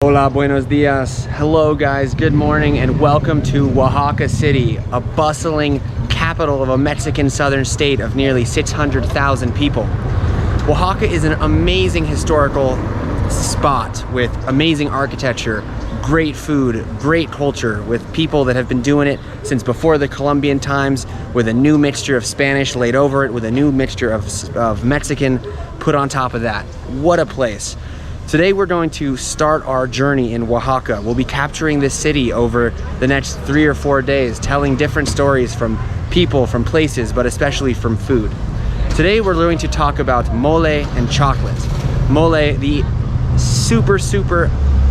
Hola, buenos dias. Hello guys, good morning and welcome to Oaxaca City, a bustling capital of a Mexican southern state of nearly 600,000 people. Oaxaca is an amazing historical spot with amazing architecture, great food, great culture, with people that have been doing it since before the Columbian times, with a new mixture of Spanish laid over it, with a new mixture of Mexican put on top of that. What a place. Today we're going to start our journey in Oaxaca. We'll be capturing this city over the next 3 or 4 days, telling different stories from people, from places, but especially from food. Today we're going to talk about mole and chocolate. Mole, the super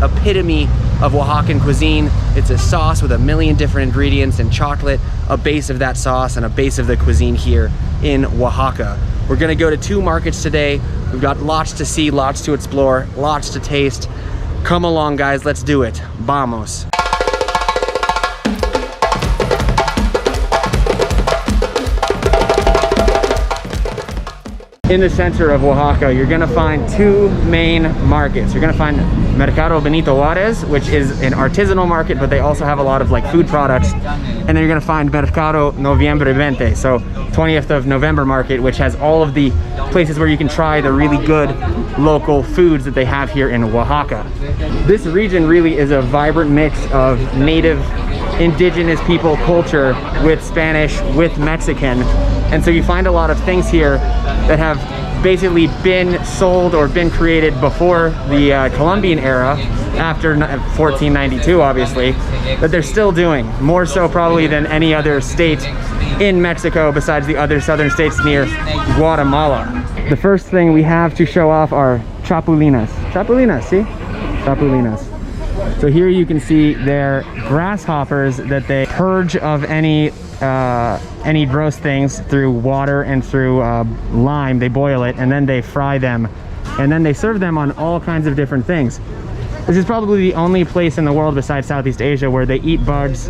epitome of Oaxacan cuisine. It's a sauce with a million different ingredients, and chocolate, a base of that sauce and a base of the cuisine here in Oaxaca. We're gonna go to 2 markets today. We've got lots to see, lots to explore, lots to taste. Come along guys, let's do it. Vamos. In the center of Oaxaca, you're gonna find 2 main markets. You're gonna find Mercado Benito Juarez, which is an artisanal market, but they also have a lot of like food products. And then you're gonna find Mercado Noviembre 20, so 20th of November market, which has all of the places where you can try the really good local foods that they have here in Oaxaca. This region really is a vibrant mix of native indigenous people culture with Spanish, with Mexican. And so you find a lot of things here that have basically been sold or been created before the Columbian era, after 1492 obviously, that they're still doing, more so probably than any other state in Mexico besides the other southern states near Guatemala. The first thing we have to show off are chapulinas. Chapulinas, see? Chapulinas. So here you can see they're grasshoppers that they purge of any gross things through water and through lime. They boil it and then they fry them, and then they serve them on all kinds of different things. This is probably the only place in the world besides Southeast Asia where they eat bugs,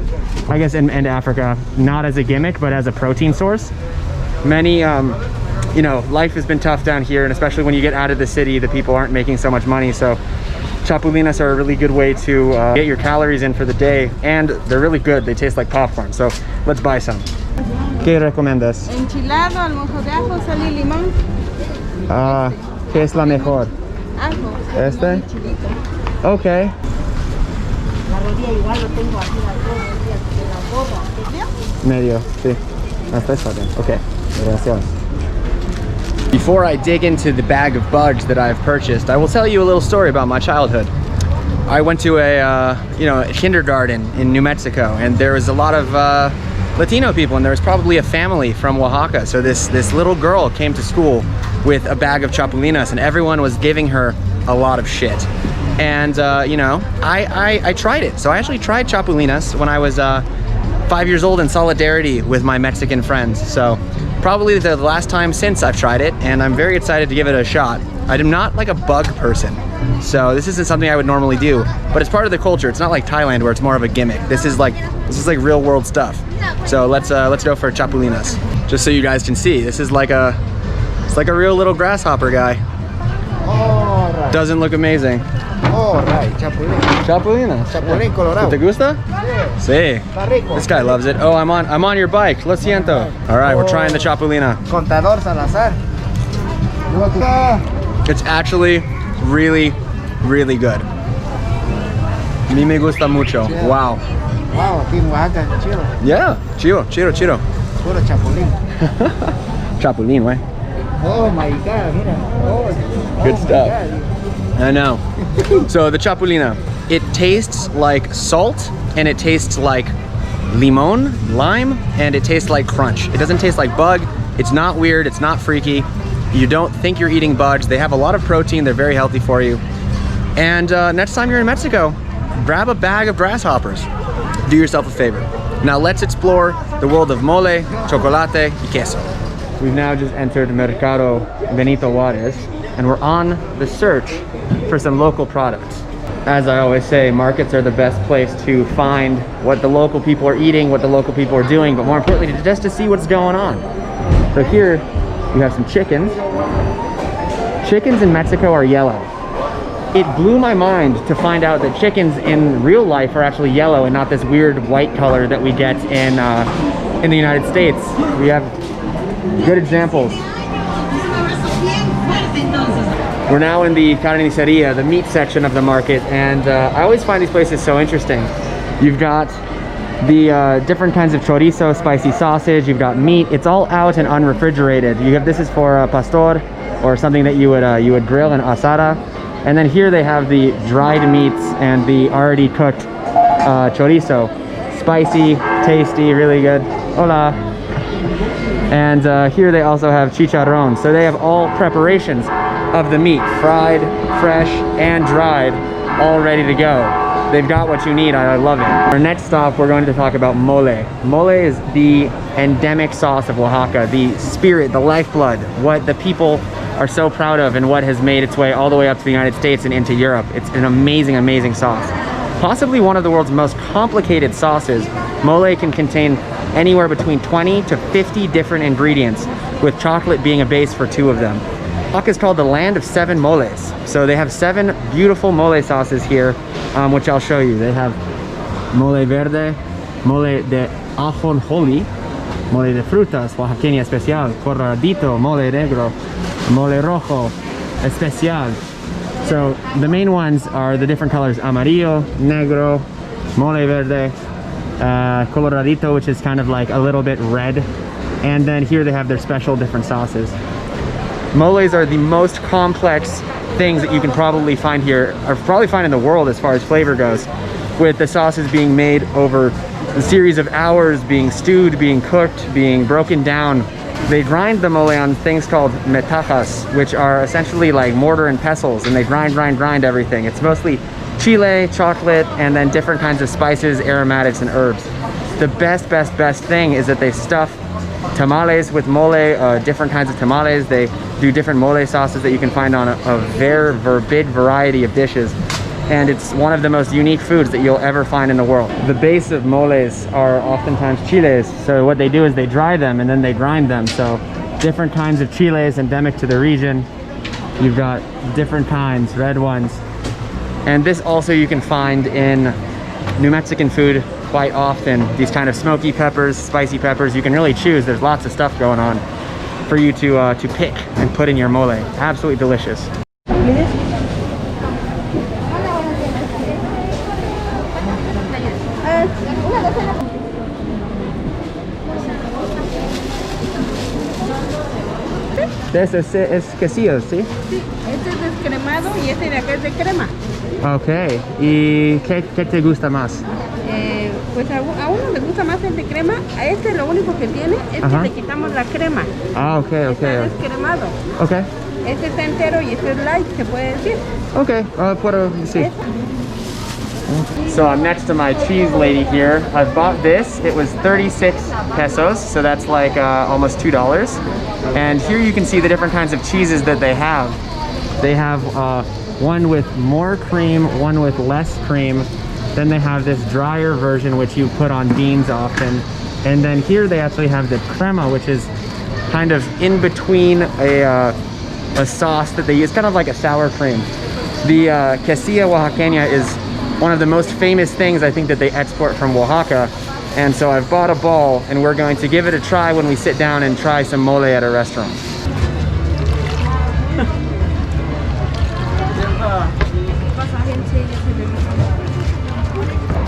I guess, and Africa, not as a gimmick but as a protein source. Many you know, life has been tough down here, and especially when you get out of the city, the people aren't making so much money, so chapulinas are a really good way to get your calories in for the day, and they're really good. They taste like popcorn, so let's buy some. ¿Qué recomiendas? Enchilado, al mojo de ajo, sal y limón. ¿Qué es la mejor? Ajo. Este? Okay. La rodilla igual lo tengo aquí la gorra. Medio, sí. Hasta está bien. Okay. Gracias. Before I dig into the bag of bugs that I've purchased, I will tell you a little story about my childhood. I went to a kindergarten in New Mexico, and there was a lot of Latino people, and there was probably a family from Oaxaca. So this little girl came to school with a bag of chapulinas, and everyone was giving her a lot of shit. And you know, I tried it. So I actually tried chapulinas when I was 5 years old in solidarity with my Mexican friends. So probably the last time since I've tried it, and I'm very excited to give it a shot. I'm not like a bug person, so this isn't something I would normally do, but it's part of the culture. It's not like Thailand where it's more of a gimmick. This is like real world stuff. So let's go for chapulinas. Just so you guys can see, this is like a real little grasshopper guy. Oh, right. Doesn't look amazing. Oh, right. Chapulín. Chapulinas. Chapulín colorado. ¿Te gusta? Sí. Está rico. This guy loves it. Oh, I'm on your bike. Lo siento. All right, we're trying the chapulina. Contador Salazar. It's actually really good. Me gusta mucho. Yeah. Wow. Wow, aquí en Oaxaca, chido. Yeah, chido. Puro chapulín. Chapulín, way. Oh my God, mira. Oh, Good my stuff. God. I know. So the chapulina, it tastes like salt, and it tastes like limon, lime, and it tastes like crunch. It doesn't taste like bug. It's not weird. It's not freaky. You don't think you're eating bugs. They have a lot of protein. They're very healthy for you. And next time you're in Mexico, grab a bag of grasshoppers. Do yourself a favor. Now let's explore the world of mole, chocolate, y queso. We've now just entered Mercado Benito Juarez, and we're on the search for some local products. As I always say, markets are the best place to find what the local people are eating, what the local people are doing, but more importantly, just to see what's going on. So here, you have some chickens. Chickens in Mexico are yellow. it blew my mind to find out that chickens in real life are actually yellow and not this weird white color that we get in the United States. We have good examples. We're now in the carniceria, the meat section of the market, and I always find these places so interesting. You've got the different kinds of chorizo, spicy sausage. You've got meat. It's all out and unrefrigerated. You have, this is for pastor, or something that you would grill in asada. And then here they have the dried meats and the already cooked chorizo. Spicy, tasty, really good. Hola. And here they also have chicharron. So they have all preparations of the meat, fried, fresh, and dried, all ready to go. They've got what you need. I love it. Our next stop, we're going to talk about mole. Mole is the endemic sauce of Oaxaca, the spirit, the lifeblood, what the people are so proud of, and what has made its way all the way up to the United States and into Europe. It's an amazing, amazing sauce. Possibly one of the world's most complicated sauces. Mole can contain anywhere between 20 to 50 different ingredients, with chocolate being a base for 2 of them. Oaxaca is called the land of 7 moles. So they have 7 beautiful mole sauces here, which I'll show you. They have mole verde, mole de ajonjolí, mole de frutas, oaxaqueña especial, corradito, mole negro, mole rojo especial. So the main ones are the different colors: amarillo, negro, mole verde, coloradito, which is kind of like a little bit red. And then here they have their special different sauces. Moles are the most complex things that you can probably find here, or probably find in the world as far as flavor goes, with the sauces being made over a series of hours, being stewed, being cooked, being broken down. They grind the mole on things called metajas, which are essentially like mortar and pestles, and they grind everything. It's mostly chile, chocolate, and then different kinds of spices, aromatics, and herbs. The best thing is that they stuff tamales with mole, different kinds of tamales. They do different mole sauces that you can find on a very big variety of dishes. And it's one of the most unique foods that you'll ever find in the world. The base of moles are oftentimes chiles. So what they do is they dry them and then they grind them. So different kinds of chiles endemic to the region. You've got different kinds, red ones. And this also you can find in New Mexican food quite often. These kind of smoky peppers, spicy peppers, you can really choose. There's lots of stuff going on for you to pick and put in your mole. Absolutely delicious. Este es quesillo, ¿sí? Sí, este es descremado y este de acá es de crema. Ok, ¿y qué te gusta más? Pues a uno le gusta más el de crema. A este lo único que tiene es que le quitamos la crema. Ah, ok. Está descremado. Ok. Este está entero y este es light, se puede decir. Ok, puedo decir. So I'm next to my cheese lady here. I've bought this. It was 36 pesos, so that's like almost $2. And here you can see the different kinds of cheeses that they have. They have one with more cream, one with less cream. Then they have this drier version, which you put on beans often. And then here they actually have the crema, which is kind of in between a sauce that they use, kind of like a sour cream. The quesilla oaxaqueña is one of the most famous things I think that they export from Oaxaca. And so I've bought a ball and we're going to give it a try when we sit down and try some mole at a restaurant.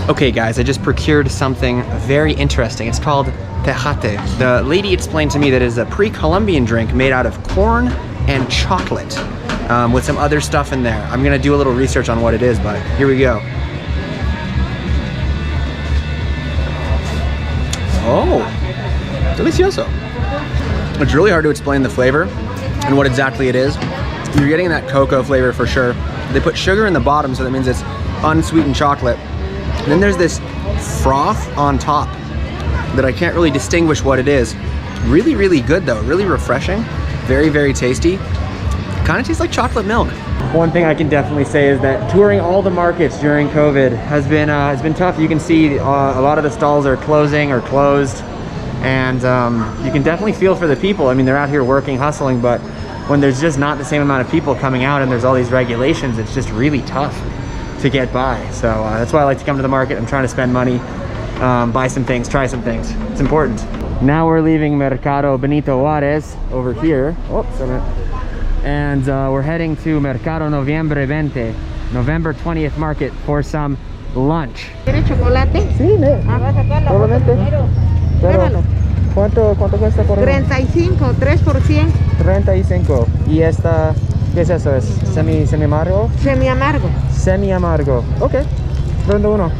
Okay guys, I just procured something very interesting. It's called tejate. The lady explained to me that it is a pre-Columbian drink made out of corn and chocolate with some other stuff in there. I'm gonna do a little research on what it is, but here we go. Oh, delicioso. It's really hard to explain the flavor and what exactly it is. You're getting that cocoa flavor for sure. They put sugar in the bottom, so that means it's unsweetened chocolate. And then there's this froth on top that I can't really distinguish what it is. Really, really good though, really refreshing. Very, very tasty. Kind of tastes like chocolate milk. One thing I can definitely say is that touring all the markets during COVID has been tough. You can see a lot of the stalls are closing or closed, and you can definitely feel for the people. I mean, they're out here working, hustling, but when there's just not the same amount of people coming out and there's all these regulations, it's just really tough to get by. So that's why I like to come to the market. I'm trying to spend money, buy some things, try some things. It's important. Now we're leaving Mercado Benito Juarez over here. Oh, sorry. And we're heading to Mercado Noviembre 20, November 20th market for some lunch. ¿Quieres chocolate? Sí, Vas a sacar la Obviamente. primero. Pero, Pégalo. ¿cuánto cuesta por 35, 3%. 35. ¿Y esta, qué es eso? ¿Es semi amargo? Semi amargo. Semi amargo. Ok. Prendo uno.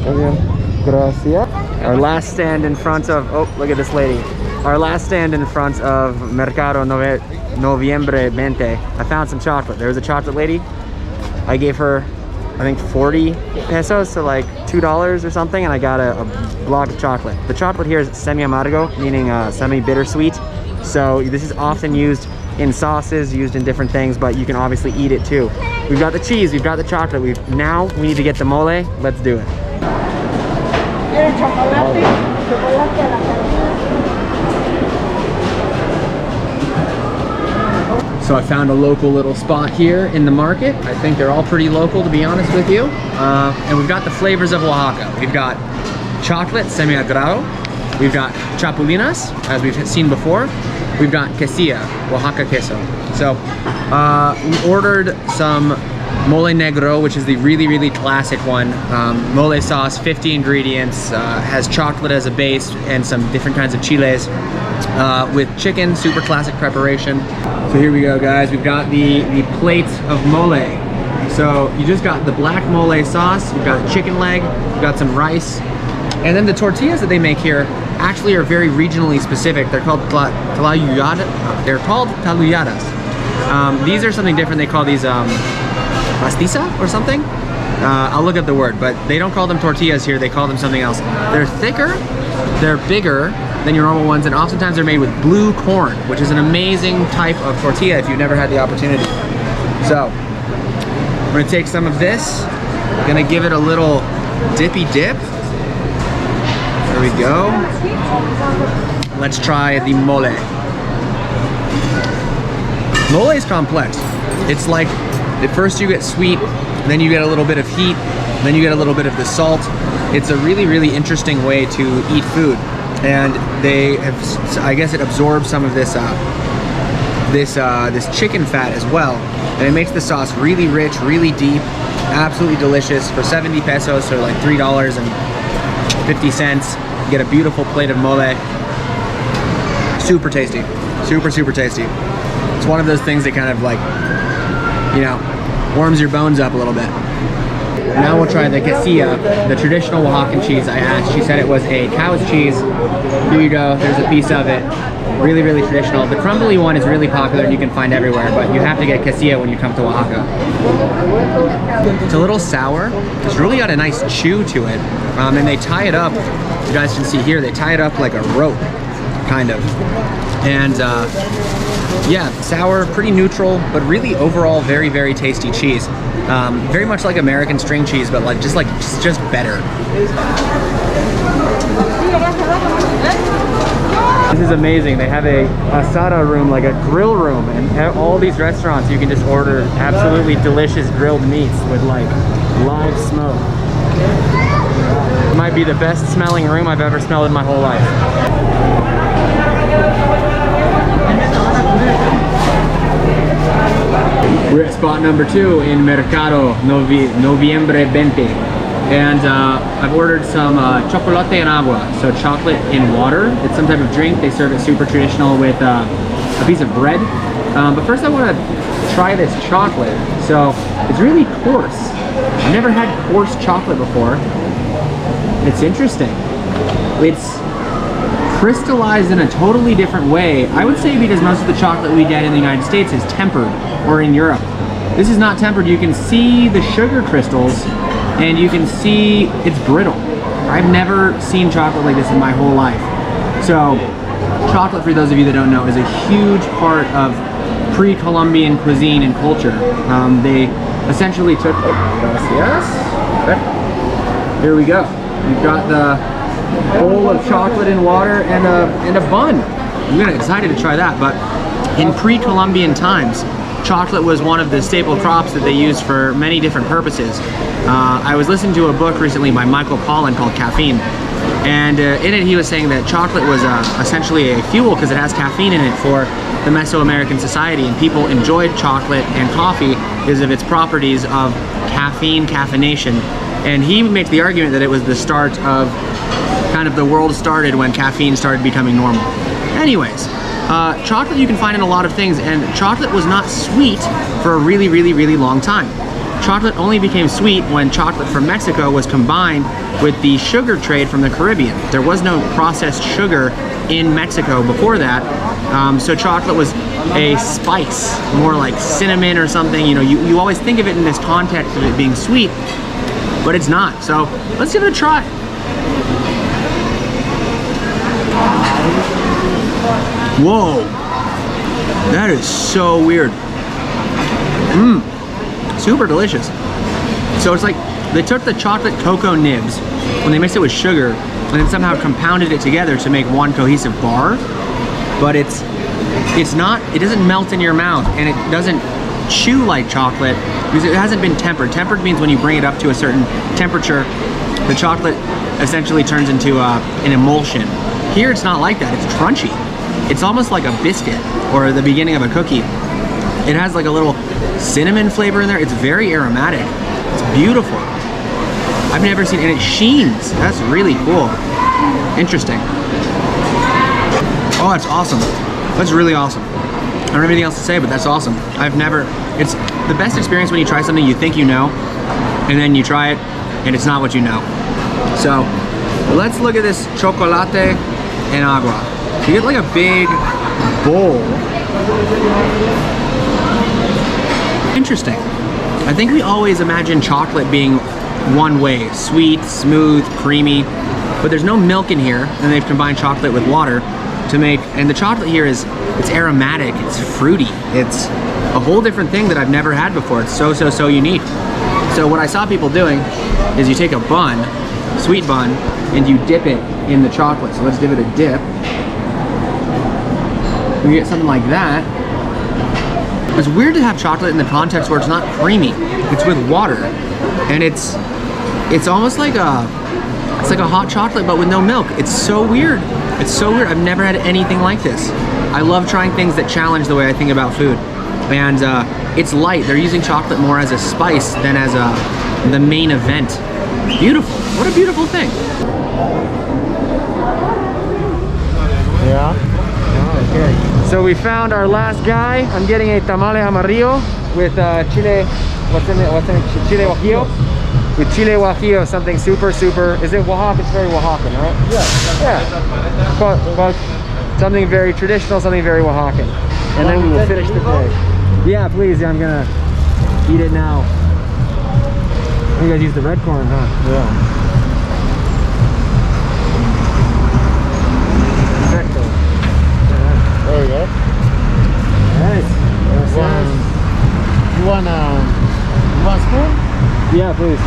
Muy bien. Gracias. Our last stand in front of, oh, look at this lady. Our last stand in front of Mercado Noviembre 20. I found some chocolate. There was a chocolate lady. I gave her, I think 40 pesos, so like $2 or something, and I got a block of chocolate. The chocolate here is semi-amargo, meaning semi-bittersweet. So this is often used in sauces, used in different things, but you can obviously eat it too. We've got the cheese, we've got the chocolate. Now we need to get the mole. Let's do it. ¿Quieres chocolate? Chocolate a la So I found a local little spot here in the market. I think they're all pretty local, to be honest with you. And we've got the flavors of Oaxaca. We've got chocolate, semi-agrado. We've got chapulinas, as we've seen before. We've got quesilla, Oaxaca queso. So we ordered some mole negro, which is the really, really classic one. Mole sauce, 50 ingredients, has chocolate as a base and some different kinds of chiles with chicken, super classic preparation. So here we go, guys. We've got the plate of mole. So you just got the black mole sauce, you've got chicken leg, you've got some rice, and then the tortillas that they make here actually are very regionally specific. They're called talayuyadas. They're called taluyadas. These are something different. They call these pastiza or something. I'll look up the word, but they don't call them tortillas here. They call them something else. They're thicker, they're bigger than your normal ones, and oftentimes they're made with blue corn, which is an amazing type of tortilla if you've never had the opportunity. So I'm gonna take some of this, gonna give it a little dippy dip. There we go. Let's try the mole. Mole is complex. It's like, at first you get sweet, then you get a little bit of heat, then you get a little bit of the salt. It's a really, really interesting way to eat food. And they have, I guess it absorbs some of this this chicken fat as well. And it makes the sauce really rich, really deep, absolutely delicious. For 70 pesos, or like $3.50, you get a beautiful plate of mole. Super tasty, super, super tasty. It's one of those things that kind of like, you know, warms your bones up a little bit. Now we'll try the quesilla, the traditional Oaxacan cheese. I asked, she said it was a cow's cheese. Here you go, there's a piece of it. Really, really traditional. The crumbly one is really popular and you can find everywhere, but you have to get quesilla when you come to Oaxaca. It's a little sour. It's really got a nice chew to it. And they tie it up, you guys can see here, they tie it up like a rope, kind of. And yeah, sour, pretty neutral, but really overall very, very tasty cheese. Very much like American string cheese, but like just better. This is amazing. They have a asada room, like a grill room, and all these restaurants you can just order absolutely delicious grilled meats with like live smoke. It might be the best smelling room I've ever smelled in my whole life. We're at spot number 2 in Mercado Noviembre 20. And I've ordered some chocolate en agua, so chocolate in water. It's some type of drink. They serve it super traditional with a piece of bread. But first I want to try this chocolate. So it's really coarse. I've never had coarse chocolate before. It's interesting. It's crystallized in a totally different way. I would say because most of the chocolate we get in the United States is tempered, or in Europe. This is not tempered. You can see the sugar crystals and you can see it's brittle. I've never seen chocolate like this in my whole life. So chocolate, for those of you that don't know, is a huge part of pre-Columbian cuisine and culture. They essentially took, here we go. We've got the bowl of chocolate and water and a bun. I'm kind of excited to try that, but In pre-Columbian times, chocolate was one of the staple crops that they used for many different purposes. I was listening to a book recently by Michael Pollan called Caffeine, and in it he was saying that chocolate was essentially a fuel because it has caffeine in it for the Mesoamerican society, and people enjoyed chocolate and coffee because of its properties of caffeination. And he makes the argument that it was the start of kind of the world started when caffeine started becoming normal. Anyways, chocolate you can find in a lot of things, and chocolate was not sweet for a really, really, really long time. Chocolate only became sweet when chocolate from Mexico was combined with the sugar trade from the Caribbean. There was no processed sugar in Mexico before that, so chocolate was a spice, more like cinnamon or something. You know, you always think of it in this context of it being sweet, but it's not. So let's give it a try. Whoa, that is so weird. Super delicious. So it's like they took the chocolate cocoa nibs when they mixed it with sugar and then somehow compounded it together to make one cohesive bar, but it doesn't melt in your mouth, and it doesn't chew like chocolate because it hasn't been tempered. Tempered means when you bring it up to a certain temperature, the chocolate essentially turns into an emulsion. Here it's not like that, it's crunchy. It's almost like a biscuit or the beginning of a cookie. It has like a little cinnamon flavor in there. It's very aromatic. It's beautiful. I've never seen, and it sheens. That's really cool. Interesting. Oh, that's awesome. That's really awesome. I don't have anything else to say, but that's awesome. It's the best experience when you try something you think you know, and then you try it, and it's not what you know. So, let's look at this chocolate en agua. You get like a big bowl. Interesting. I think we always imagine chocolate being one way, sweet, smooth, creamy, but there's no milk in here, and they've combined chocolate with water to make, and the chocolate here it's aromatic, it's fruity, it's a whole different thing that I've never had before. It's so unique. So what I saw people doing is you take a bun, sweet bun, and you dip it in the chocolate. So let's give it a dip. We get something like that. It's weird to have chocolate in the context where it's not creamy. It's with water, and it's almost like a hot chocolate but with no milk. It's so weird. It's so weird. I've never had anything like this. I love trying things that challenge the way I think about food, and it's light. They're using chocolate more as a spice than as the main event. Beautiful. What a beautiful thing. Yeah. Okay. So we found our last guy. I'm getting a tamale amarillo with chile. What's in it? Chile guajillo. With chile guajillo, something super. Is it Oaxaca? It's very Oaxacan, right? Yeah. But something very traditional, something very Oaxacan. And then we will finish the day. Yeah, please. I'm gonna eat it now. You guys use the red corn, huh? Yeah. There we go. Nice. You want a spoon? Yeah, please.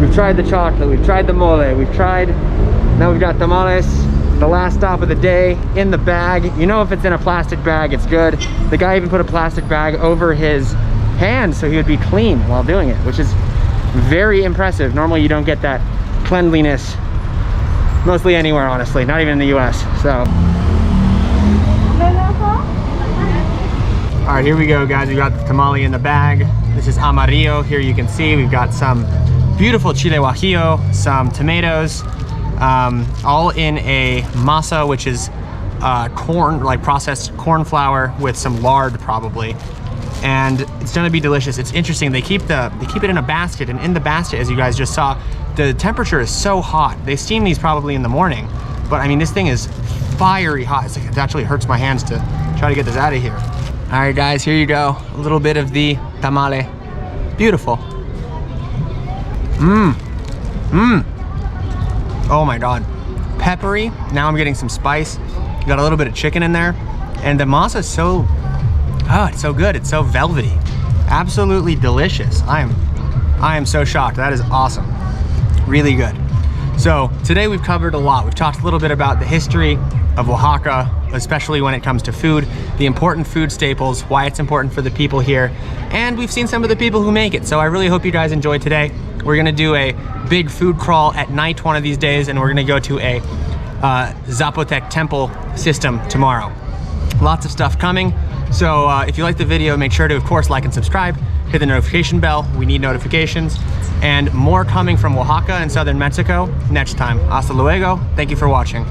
We've tried the chocolate, we've tried the mole, now we've got tamales, the last stop of the day, in the bag. You know, if it's in a plastic bag, it's good. The guy even put a plastic bag over his hands so he would be clean while doing it, which is very impressive. Normally you don't get that cleanliness mostly anywhere, honestly, not even in the US. So all right, here we go, guys. We got the tamale in the bag. This is amarillo. Here you can see we've got some beautiful chile guajillo, some tomatoes, all in a masa, which is corn, like processed corn flour with some lard probably, and it's gonna be delicious. It's interesting. They keep it in a basket, and in the basket, as you guys just saw, the temperature is so hot. They steam these probably in the morning, but I mean, this thing is fiery hot. It's like, it actually hurts my hands to try to get this out of here. All right, guys, here you go. A little bit of the tamale. Beautiful. Oh my God. Peppery. Now I'm getting some spice. Got a little bit of chicken in there. And the masa is so, it's so good. It's so velvety. Absolutely delicious. I am so shocked. That is awesome. Really good. So today we've covered a lot. We've talked a little bit about the history of Oaxaca, especially when it comes to food, the important food staples, why it's important for the people here, and we've seen some of the people who make it. So I really hope you guys enjoyed today. We're gonna do a big food crawl at night one of these days, and we're gonna go to a Zapotec temple system tomorrow. Lots of stuff coming. So if you like the video, make sure to, of course, like and subscribe, hit the notification bell. We need notifications. And more coming from Oaxaca and southern Mexico next time. Hasta luego. Thank you for watching.